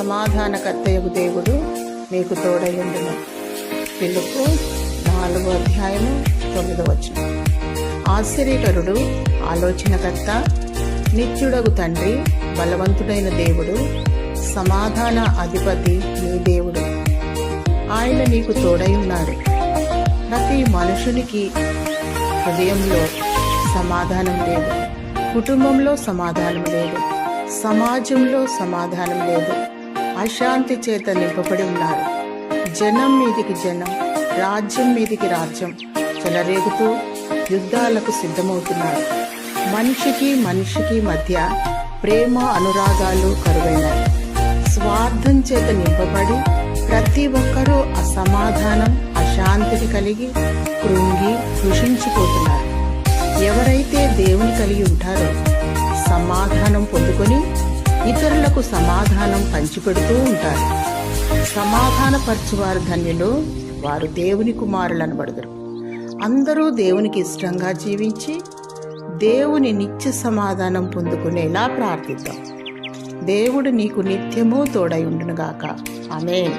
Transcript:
సమాధానకర్తయగు దేవుడు మీకు తోడయుండును. ఫిలిప్పు 4:9. ఆశ్చర్యకరుడు, ఆలోచనకర్త, నిత్యుడగు తండ్రి, బలవంతుడైన దేవుడు, సమాధాన అధిపతి నీ దేవుడు. ఆయన నీకు తోడై ఉన్నాడు. ప్రతి మనుషునికి హృదయంలో సమాధానం లేదు, కుటుంబంలో సమాధానం లేదు, సమాజంలో సమాధానం లేదు. అశాంతి చేత నింపబడి ఉన్నారు. జనం మీదికి జనం, రాజ్యం మీదికి రాజ్యం చెలరేగుతూ యుద్ధాలకు సిద్ధమవుతున్నారు. మనిషికి మనిషికి మధ్య ప్రేమ అనురాగాలు కరువైనాయి. స్వార్థం చేత నింపబడి ప్రతి ఒక్కరూ అసమాధానం, అశాంతిని కలిగి కృంగి కృషించిపోతున్నారు. ఎవరైతే దేవుని కలిగి ఉంటారో సమాధానం పొందుకొని ఇతరులకు సమాధానం పంచిపెడుతూ ఉంటారు. సమాధానపరచువారు ధన్యులు, వారు దేవుని కుమారులు అనబడుదురు. అందరూ దేవునికి ఇష్టంగా జీవించి దేవుని నిత్య సమాధానం పొందుకునేలా ప్రార్థిద్దాం. దేవుడు నీకు నిత్యము తోడై ఉండునుగాక. ఆమేన్.